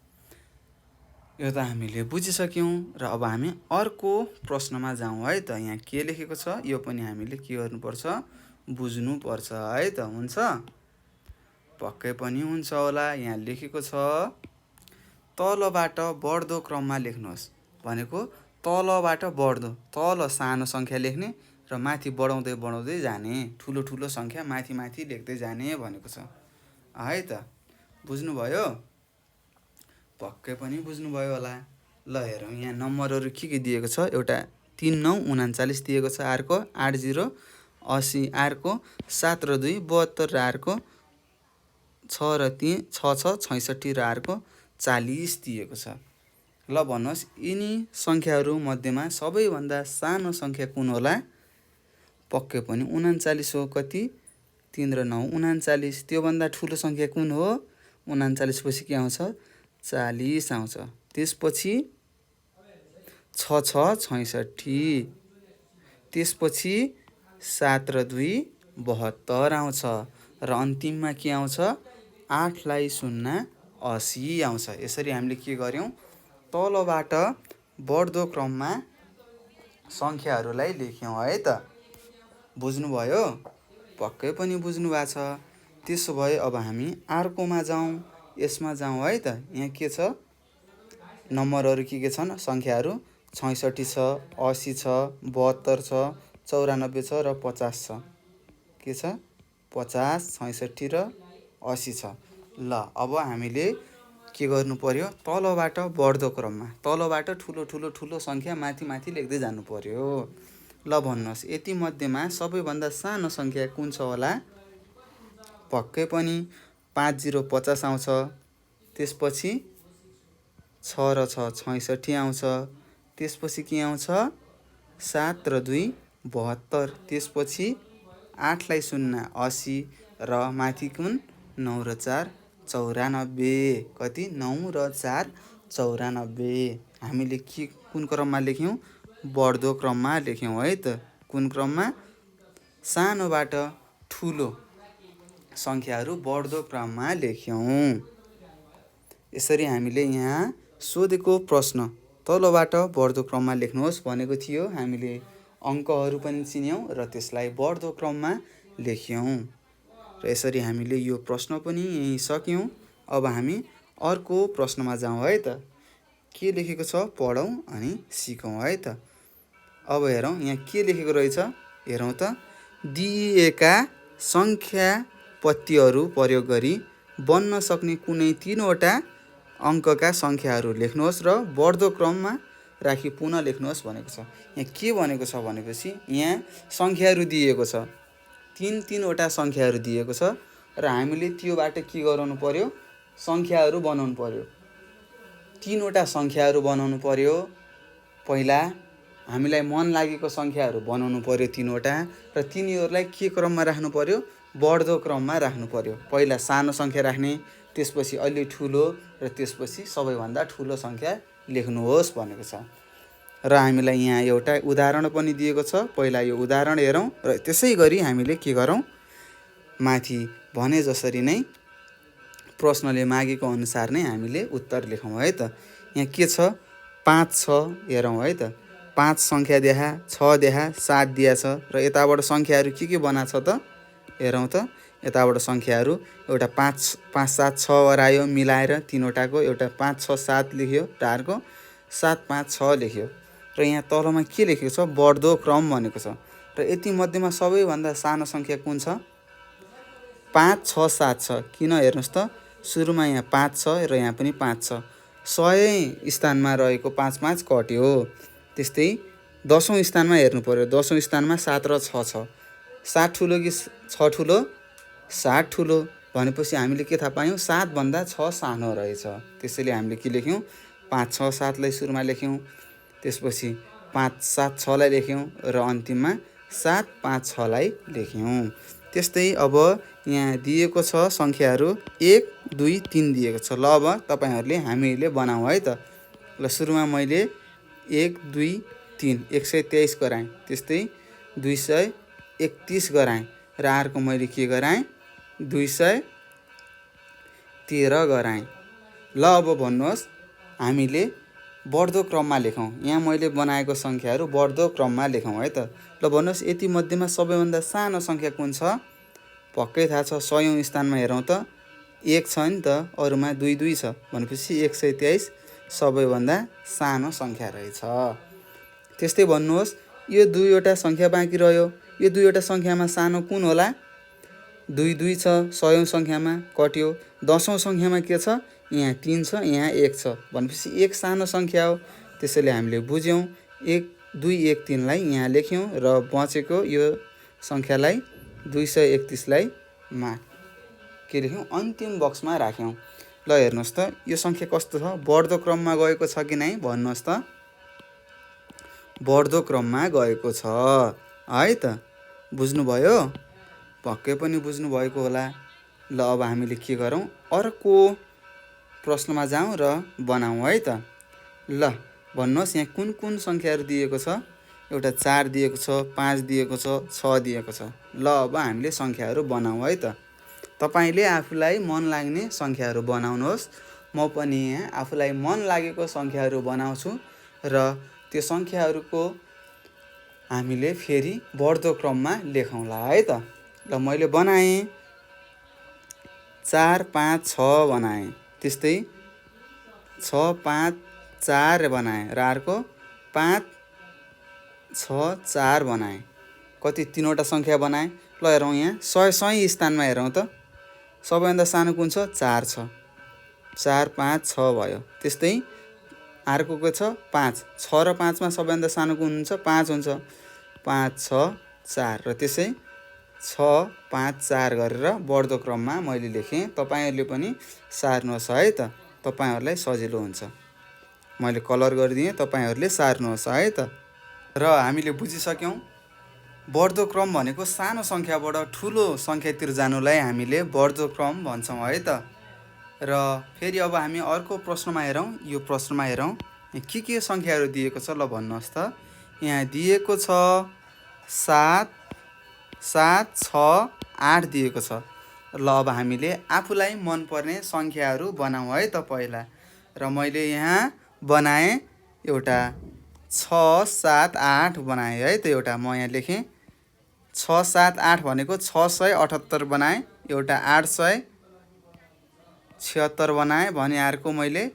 यो त हामीले बुझिसक्यौँ। र अब हामी अर्को प्रश्नमा जाउँ है त। यहाँ के लेखेको छ यो पनि हामीले के गर्नुपर्छ? बुझ्नुपर्छ है त। हुन्छ? पक्कै पनि हुन्छ होला। यहाँ लेखेको छ तलबाट बढ्दो क्रममा लेख्नुहोस् भनेको तलबाट बढ्दो, तल सानो सङ्ख्या लेख्ने र माथि बढाउँदै बढाउँदै जाने, ठुलो ठुलो सङ्ख्या माथि माथि लेख्दै जाने भनेको छ है त। बुझ्नुभयो? पक्कै पनि बुझ्नुभयो होला। ल हेरौँ, यहाँ नम्बरहरू के दिएको छ? एउटा 3 9 39 दिएको छ, अर्को 8 0 80, अर्को 7 र 2 72, र अर्को 6 र 3 6 6 66, र अर्को 40 दिएको छ। ल भन्नुहोस् यिनी सङ्ख्याहरू मध्येमा सबैभन्दा सानो सङ्ख्या कुन होला? पक्कै पनि 39 हो। कति? 3 र 9 39। त्योभन्दा ठुलो सङ्ख्या कुन हो? 39 पछि के आउँछ? 40 आउँछ। त्यसपछि 6 6 66। त्यसपछि 7 र 2 72 आउँछ। र अन्तिममा के आउँछ? 8 लाई 0 80 आउँछ। यसरी हामीले के गर्यौँ? तलबाट बढ्दो क्रममा सङ्ख्याहरूलाई लेख्यौँ है त। बुझ्नुभयो? पक्कै पनि बुझ्नु भएको छ। त्यसो भए अब हामी अर्कोमा जाउँ, यसमा जाउँ है त। यहाँ के छ? नम्बरहरू के छन्? सङ्ख्याहरू 66 छ, 80 छ, 72 छ, 94 छ र 50 छ। के छ? 50, 66 र 80 छ। ल अब हामीले के गर्नु पर्यो? तलबाट बढ्दो क्रममा तलबाट ठुलो ठुलो ठुलो सङ्ख्या माथि माथि लेख्दै जानु पर्यो। ल भन्नुहोस् यति मध्येमा सबैभन्दा सानो सङ्ख्या कुन छ होला? पक्कै पनि 50 50 आउँछ। त्यसपछि 6 र 6 66 आउँछ। त्यसपछि के आउँछ? 7 र 2 72। त्यसपछि 8 लाई 0 80 र माथि कुन? 9 र 4 94। कति? 9 र 4 94। हामीले के कुन क्रममा लेख्यौँ? बढ्दो क्रममा लेख्यौँ है त। कुन क्रममा? सानोबाट ठुलो सङ्ख्याहरू बढ्दो क्रममा लेख्यौँ। यसरी हामीले यहाँ सोधेको प्रश्न तलबाट बढ्दो क्रममा लेख्नुहोस् भनेको थियो। हामीले अङ्कहरू पनि चिन्यौँ र त्यसलाई बढ्दो क्रममा लेख्यौँ। र यसरी हामीले यो प्रश्न पनि यहीँ सक्यौँ। अब हामी अर्को प्रश्नमा जाउँ है त। के लेखेको छ? पढौँ अनि सिकौँ है त। अब हेरौँ यहाँ के लेखेको रहेछ? हेरौँ त। दिइएका सङ्ख्या पत्तीहरू प्रयोग गरी बन्न सक्ने कुनै 3वटा अङ्कका सङ्ख्याहरू लेख्नुहोस् र बढ्दो क्रममा राखी पुनः लेख्नुहोस् भनेको छ। यहाँ के भनेको छ भनेपछि यहाँ सङ्ख्याहरू दिएको छ। 3-3वटा सङ्ख्याहरू दिएको छ र हामीले त्योबाट के गराउनु पर्यो? सङ्ख्याहरू बनाउनु पर्यो। 3वटा सङ्ख्याहरू बनाउनु पर्यो। पहिला हामीलाई मन लागेको सङ्ख्याहरू बनाउनु पर्यो 3वटा र तिनीहरूलाई के क्रममा राख्नु पर्यो? बढ्दो क्रममा राख्नु पर्यो। पहिला सानो सङ्ख्या राख्ने, त्यसपछि अलि ठुलो र त्यसपछि सबैभन्दा ठुलो सङ्ख्या लेख्नुहोस् भनेको छ। र हामीलाई यहाँ एउटा उदाहरण पनि दिएको छ। पहिला यो उदाहरण हेरौँ र त्यसै गरी हामीले के गरौँ? माथि भने जसरी नै प्रश्नले मागेको अनुसार नै हामीले उत्तर लेखौँ है त। यहाँ के छ? 5 छ। हेरौँ है त। 5 सङ्ख्या देखा, 6 देखा, 7 दिया छ र यताबाट सङ्ख्याहरू के बनाएको छ त? हेरौँ त। यताबाट सङ्ख्याहरू एउटा 5 5 7 6 हरायो मिलाएर 3वटाको एउटा 5 6 7 लेख्यो र अर्को 7 5 6 लेख्यो। र यहाँ तलमा के लेखेको छ? बढ्दो क्रम भनेको छ। र यति मध्येमा सबैभन्दा सानो सङ्ख्या कुन छ? 5 6 7 छ। किन? हेर्नुहोस् त। सुरुमा यहाँ 5 छ र यहाँ पनि 5 छ। 100औं स्थानमा रहेको 5 5 कट्यो। त्यस्तै 10औं स्थानमा हेर्नु पर्यो। 10औं स्थानमा 7 र 6 छ। 7 ठुलो कि 6 ठुलो? 7 ठुलो। भनेपछि हामीले के थाहा पायौँ? 7 भन्दा 6 सानो रहेछ। त्यसैले हामीले के लेख्यौँ? 5 6 7 लाई सुरुमा लेख्यौँ। त्यसपछि 5 7 6 लाई लेख्यौँ र अन्तिममा 7 5 6 लाई लेख्यौँ। त्यस्तै अब यहाँ दिएको छ सङ्ख्याहरू 1 2 3 दिएको छ। ल अब तपाईँहरूले हामीले बनाऊँ है त। ल सुरुमा मैले 1 2 3 123 गराएँ। त्यस्तै 231 गराएँ र अर्को मैले के गराएँ? 213 गराएँ। ल अब भन्नुहोस् हामीले बढ्दो क्रममा लेखौँ। यहाँ मैले बनाएको सङ्ख्याहरू बढ्दो क्रममा लेखौँ है त। ल भन्नुहोस् यति मध्येमा सबैभन्दा सानो सङ्ख्या कुन छ? पक्कै थाहा छ। 100औं स्थानमा हेरौँ त 1 छ नि त। अरूमा 2 2 छ। भनेपछि 123 सबैभन्दा सानो सङ्ख्या रहेछ। त्यस्तै भन्नुहोस् यो 2वटा सङ्ख्या बाँकी रह्यो। यो 2वटा सङ्ख्यामा सानो कुन होला? 2 2 छ। 100औं सङ्ख्यामा कट्यो। 10औं सङ्ख्यामा के छ? यहाँ 3 छ, यहाँ 1 छ। भनेपछि 1 सानो सङ्ख्या हो। त्यसैले हामीले बुझ्यौँ। 1 2 1 3 लाई यहाँ लेख्यौँ र बचेको यो सङ्ख्यालाई 231 लाई के लेख्यौँ? अन्तिम बक्समा राख्यौँ। ल हेर्नुहोस् त यो सङ्ख्या कस्तो छ, बढ्दो क्रममा गएको छ कि नै भन्नुहोस् त। बढ्दो क्रममा गएको छ है त। बुझ्नुभयो? पक्कै पनि बुझ्नुभएको होला। ल अब हामीले के गरौँ, अर्को प्रश्नमा जाउँ र बनाऊँ है त। ल भन्नुहोस् यहाँ कुन कुन सङ्ख्याहरू दिएको छ। एउटा 4 दिएको छ, 5 दिएको छ, 6 दिएको छ। ल अब हामीले सङ्ख्याहरू बनाऊँ है त। तपाईँले आफूलाई मन लाग्ने सङ्ख्याहरू बनाउनुहोस्। म पनि यहाँ आफूलाई मन लागेको सङ्ख्याहरू बनाउँछु र त्यो सङ्ख्याहरूको हामीले फेरि बढ्दो क्रममा लेखौँला है त। ल मैले बनाएँ 4 5 6 बनाएँ, त्यस्तै 6 5 4 बनाएँ र अर्को 5 6 4 बनाएँ। कति 3वटा सङ्ख्या बनाएँ। ल हेरौँ यहाँ 100 स्थानमा हेरौँ त। सबैभन्दा सानो कुन छ, 4 छ। 4 5 6 भयो। त्यस्तै अर्को के छ, 5। 6 र 5मा सबैभन्दा सानो कुन हुन्छ, 5 हुन्छ। 5 6 4 र त्यसै 6 5 4 गरेर बढ्दो क्रममा मैले लेखेँ। तपाईँहरूले पनि सार्नुहोस् है त, तपाईँहरूलाई सजिलो हुन्छ। मैले कलर गरिदिएँ, तपाईँहरूले सार्नुहोस् है त। र हामीले बुझिसक्यौँ बढ्दो क्रम भनेको सानो सङ्ख्याबाट ठुलो सङ्ख्यातिर जानुलाई हामीले बढ्दो क्रम भन्छौँ है त। र फेरि अब हामी अर्को प्रश्नमा हेरौँ। यो प्रश्नमा हेरौँ के सङ्ख्याहरू दिएको छ। ल भन्नुहोस् त। यहाँ दिएको छ 7 7 6 8 दिएको छ। ल अब हामीले आफूलाई मनपर्ने सङ्ख्याहरू बनाऊँ है त पहिला। र मैले यहाँ बनाएँ एउटा 6 7 8 बनाएँ है त। एउटा म यहाँ लेखेँ 6 7 8 भनेको 678 बनाएँ, एउटा 876 बनाएँ भने अर्को मैले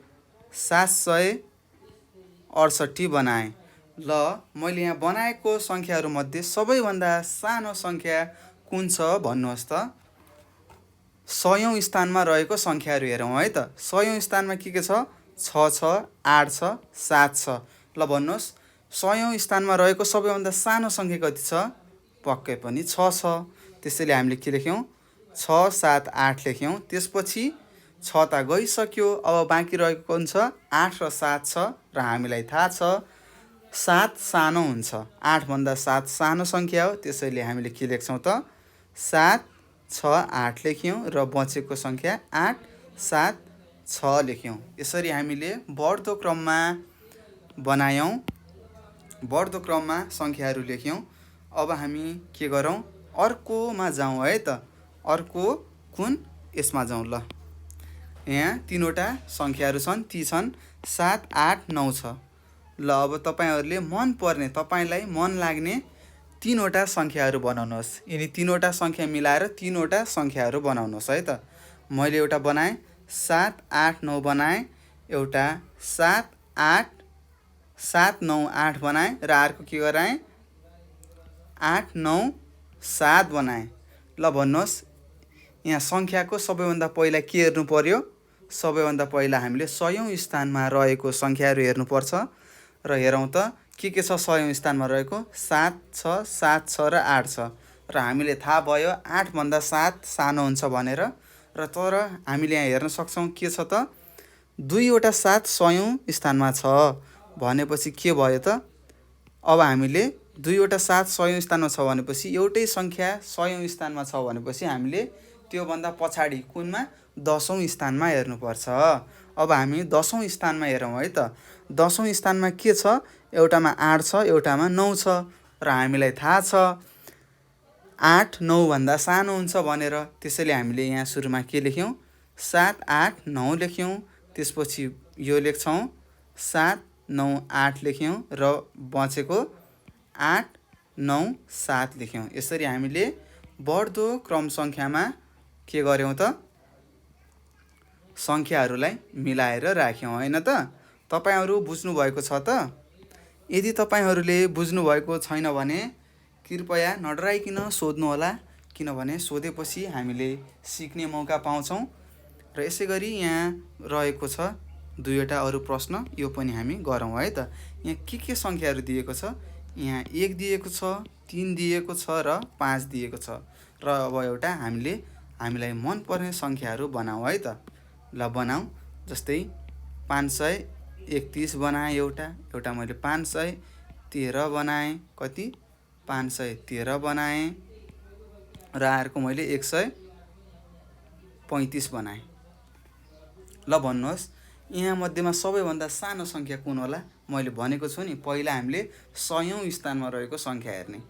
768 बनाएँ। ल मैले यहाँ बनाएको सङ्ख्याहरूमध्ये सबैभन्दा सानो सङ्ख्या कुन छ भन्नुहोस् त। 100औँ स्थानमा रहेको सङ्ख्याहरू हेरौँ है त। 100औँ स्थानमा के छ, 6 छ, 8 छ, 7 छ। ल भन्नुहोस् 100औँ स्थानमा रहेको सबैभन्दा सानो सङ्ख्या कति छ। पक्कै पनि 6 छ। त्यसैले हामीले के लेख्यौँ, 6 7 8 लेख्यौँ। त्यसपछि 6 त गइसक्यो। अब बाँकी रहेको कुन छ, 8 र 7 छ र हामीलाई थाहा छ 7 सानो हुन्छ। 8भन्दा 7 सानो सङ्ख्या हो। त्यसैले हामीले के लेख्छौँ त, 7 6 8 लेख्यौँ र बचेको सङ्ख्या 8 7 6 लेख्यौँ। यसरी हामीले बढ्दो क्रममा बनायौँ, बढ्दो क्रममा सङ्ख्याहरू लेख्यौँ। अब हामी के गरौँ, अर्कोमा जाउँ है त। अर्को कुन, यसमा जाउँ। ल यहाँ 3वटा सङ्ख्याहरू छन्, ती छन् 7 8 9 छ। ल अब तपाईँहरूले मनपर्ने, तपाईँलाई मन लाग्ने 3वटा सङ्ख्याहरू बनाउनुहोस्। यिनी 3वटा सङ्ख्या मिलाएर 3वटा सङ्ख्याहरू बनाउनुहोस् है त। मैले एउटा बनाएँ 7 8 9 बनाएँ, एउटा 7 8 7 9 8 बनाएँ र अर्को के गराएँ, 8 9 7 बनाएँ। ल भन्नुहोस् यहाँ सङ्ख्याको सबैभन्दा पहिला के हेर्नु पर्यो। सबैभन्दा पहिला हामीले 100औँ स्थानमा रहेको सङ्ख्याहरू हेर्नुपर्छ। र हेरौँ त के छ 100औँ स्थानमा रहेको, 7 छ 7 छ र 8 छ। र हामीले थाहा भयो 8भन्दा 7 सानो हुन्छ भनेर। र तर हामीले यहाँ हेर्न सक्छौँ के छ त, 2वटा 7 100औँ स्थानमा छ भनेपछि के भयो त। अब हामीले 2वटा 7 100औँ स्थानमा छ भनेपछि एउटै सङ्ख्या 100औँ स्थानमा छ भनेपछि हामीले त्योभन्दा पछाडि कुनमा, 10औँ स्थानमा हेर्नुपर्छ। अब हामी 10औँ स्थानमा हेरौँ है त। 10औँ स्थानमा के छ, एउटामा 8 छ, एउटामा 9 छ र हामीलाई थाहा छ 8 9 भन्दा सानो हुन्छ भनेर। त्यसैले हामीले यहाँ सुरुमा के लेख्यौँ, 7 8 9 लेख्यौँ। त्यसपछि यो लेख्छौँ 7 9 8 लेख्यौँ र बचेको 8 9 7 लेख्यौँ। यसरी हामीले बढ्दो क्रम सङ्ख्यामा के गर्यौँ त, सङ्ख्याहरूलाई मिलाएर राख्यौँ होइन त। तपाईँहरू बुझ्नुभएको छ त। यदि तपाईँहरूले बुझ्नुभएको छैन भने कृपया नडराइकन सोध्नुहोला, किनभने सोधेपछि हामीले सिक्ने मौका पाउँछौँ। र यसै गरी यहाँ रहेको छ 2वटा अरू प्रश्न, यो पनि हामी गरौँ है त। यहाँ के सङ्ख्याहरू दिएको छ। यहाँ 1 दिएको छ, 3 दिएको छ र 5 दिएको छ। र अब एउटा हामीलाई मनपर्ने सङ्ख्याहरू बनाऊ है त। ल बनाऊ। जस्तै 531 बनाएँ, एउटा मैले 513 बनाएँ, कति 513 बनाएँ र अर्को मैले 135 बनाएँ। ल भन्नुहोस् यहाँ मध्येमा सबैभन्दा सानो सङ्ख्या कुन होला? मैले भनेको छु नि पहिला हामीले सयौँ स्थानमा रहेको सङ्ख्या हेर्ने।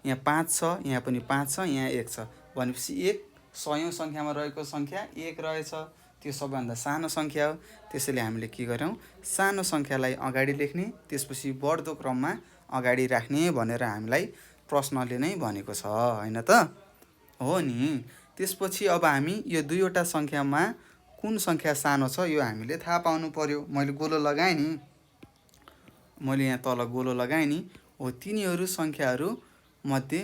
यहाँ 5 छ, यहाँ पनि 5 छ, यहाँ 1 छ भनेपछि 1 सयौँ सङ्ख्यामा रहेको सङ्ख्या 1 रहेछ, त्यो सबैभन्दा सानो सङ्ख्या हो। त्यसैले हामीले के गर्यौँ, सानो सङ्ख्यालाई अगाडि लेख्ने, त्यसपछि बढ्दो क्रममा अगाडि राख्ने भनेर हामीलाई प्रश्नले नै भनेको छ, होइन त? हो नि। त्यसपछि अब हामी यो दुईवटा सङ्ख्यामा कुन सङ्ख्या सानो छ यो हामीले थाहा पाउनु पर्यो। मैले गोलो लगाएँ नि, मैले यहाँ तल गोलो लगाएँ नि, हो तिनीहरू सङ्ख्याहरू मध्ये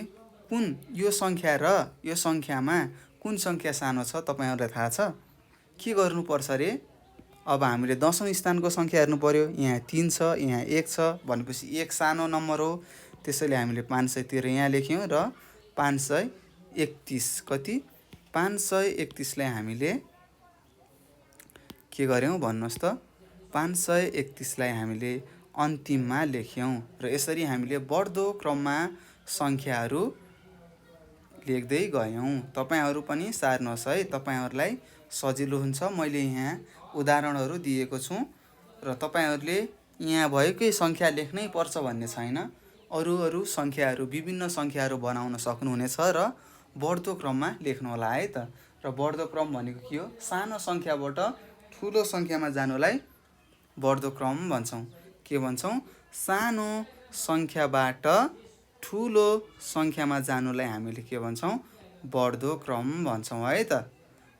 कुन यो सङ्ख्या र यो सङ्ख्यामा कुन सङ्ख्या सानो छ तपाईँहरूलाई थाहा छ? के गर्नुपर्छ रे? अब हामीले दशौँ स्थानको सङ्ख्या हेर्नु पर्यो। यहाँ 3 छ, यहाँ 1 छ भनेपछि 1 सानो नम्बर हो। त्यसैले हामीले 513 यहाँ लेख्यौँ र 531 कति 531लाई हामीले के गर्यौँ भन्नुहोस् त? 531लाई हामीले अन्तिममा लेख्यौँ र यसरी हामीले बढ्दो क्रममा सङ्ख्याहरू लेख्दै गयौँ। तपाईँहरू पनि सार्नुहोस् है, तपाईँहरूलाई सजिलो हुन्छ। मैले यहाँ उदाहरणहरू दिएको छु र तपाईँहरूले यहाँ भएकै सङ्ख्या लेख्नै पर्छ भन्ने छैन। अरू सङ्ख्याहरू, विभिन्न सङ्ख्याहरू बनाउन सक्नुहुनेछ र बढ्दो क्रममा लेख्नु होला है त। र बढ्दो क्रम भनेको के हो? सानो सङ्ख्याबाट ठुलो सङ्ख्यामा जानुलाई बढ्दो क्रम भन्छौँ। के भन्छौँ? सानो सङ्ख्याबाट ठुलो सङ्ख्यामा जानुलाई हामीले के भन्छौँ? बढ्दो क्रम भन्छौँ है त।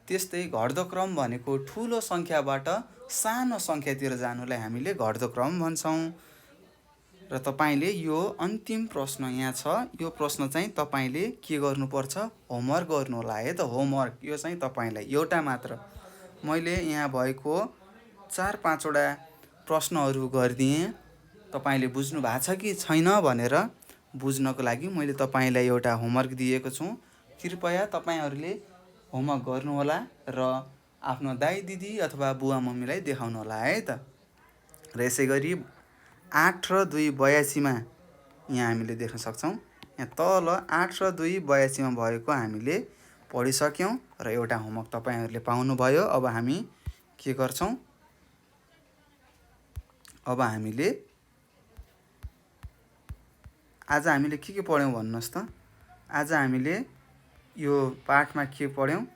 त्यस्तै घट्दो क्रम भनेको ठुलो सङ्ख्याबाट सानो सङ्ख्यातिर जानुलाई हामीले घट्दो क्रम भन्छौँ। र तपाईँले यो अन्तिम प्रश्न यहाँ छ, यो प्रश्न चाहिँ तपाईँले के गर्नुपर्छ? होमवर्क गर्नु होला है त। होमवर्क यो चाहिँ तपाईँलाई एउटा मात्र। मैले यहाँ भएको 4-5वटा प्रश्नहरू गरिदिएँ। तपाईँले बुझ्नु भएको छ कि छैन भनेर बुझ्नको लागि मैले तपाईँलाई एउटा होमवर्क दिएको छु। कृपया तपाईँहरूले होमवर्क गर्नुहोला र आफ्नो दाइ दिदी अथवा बुवा मम्मीलाई देखाउनु होला है त। र यसै गरी 8 र 2 82मा यहाँ हामीले देख्न सक्छौँ। यहाँ तल 8 र 2 82मा भएको हामीले पढिसक्यौँ र एउटा होमवर्क तपाईँहरूले पाउनुभयो। अब हामी के गर्छौँ? अब हामीले आज हामीले के पढ्यौँ भन्नुहोस् त? आज हामीले यो पाठमा के पढ्यौँ?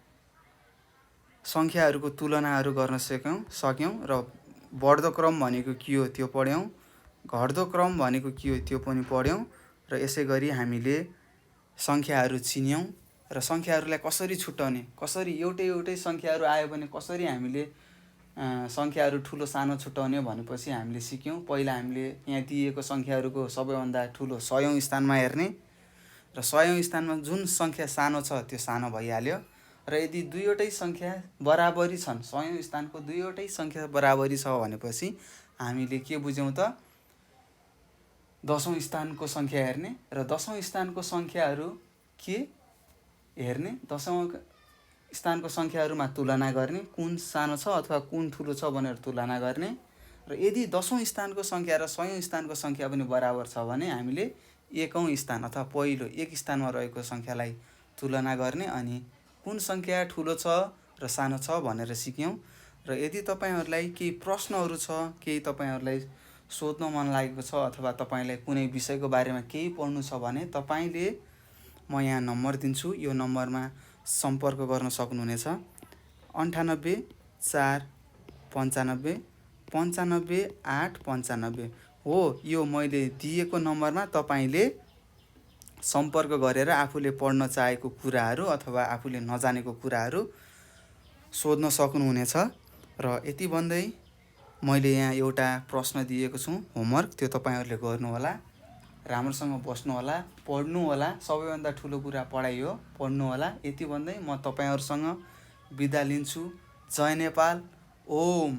सङ्ख्याहरूको तुलनाहरू गर्न सक्यौँ र बढ्दो क्रम भनेको के हो त्यो पढ्यौँ। घट्दो क्रम भनेको के हो त्यो पनि पढ्यौँ। र यसै गरी हामीले सङ्ख्याहरू चिन्यौँ र सङ्ख्याहरूलाई कसरी छुट्याउने, कसरी एउटै सङ्ख्याहरू आयो भने कसरी हामीले सङ्ख्याहरू ठुलो सानो छुट्याउने भनेपछि हामीले सिक्यौँ। पहिला हामीले यहाँ दिएको सङ्ख्याहरूको सबैभन्दा ठुलो सयौँ स्थानमा हेर्ने र सयौँ स्थानमा जुन सङ्ख्या सानो छ त्यो सानो भइहाल्यो। र यदि दुईवटै सङ्ख्या बराबरी छन्, सयौँ स्थानको दुईवटै सङ्ख्या बराबरी छ भनेपछि हामीले के बुझ्यौँ त? दशौँ स्थानको सङ्ख्या हेर्ने र दशौँ स्थानको सङ्ख्याहरू के हेर्ने, दशौँ स्थानको सङ्ख्याहरूमा तुलना गर्ने, कुन सानो छ अथवा कुन ठुलो छ भनेर तुलना गर्ने। र यदि दशौँ स्थानको सङ्ख्या र सयौँ स्थानको सङ्ख्या पनि बराबर छ भने हामीले एकौँ स्थान अथवा पहिलो 1 स्थानमा रहेको सङ्ख्यालाई तुलना गर्ने अनि कुन सङ्ख्या ठुलो छ र सानो छ भनेर सिक्यौँ। र यदि तपाईँहरूलाई केही प्रश्नहरू छ, केही तपाईँहरूलाई सोध्न मन लागेको छ अथवा तपाईँलाई कुनै विषयको बारेमा केही पढ्नु छ भने तपाईँले म यहाँ नम्बर दिन्छु, यो नम्बरमा सम्पर्क गर्न सक्नुहुनेछ। 98 4 95 95 8 95 हो। यो मैले दिएको नम्बरमा तपाईँले सम्पर्क गरेर आफूले पढ्न चाहेको कुराहरू अथवा आफूले नजानेको कुराहरू सोध्न सक्नुहुनेछ। र यति भन्दै मैले यहाँ एउटा प्रश्न दिएको छु होमवर्क, त्यो तपाईँहरूले गर्नुहोला, राम्रोसँग बस्नुहोला, पढ्नुहोला। सबैभन्दा ठुलो कुरा पढाइ हो, पढ्नुहोला। यति भन्दै म तपाईँहरूसँग बिदा लिन्छु। जय नेपाल। ओम।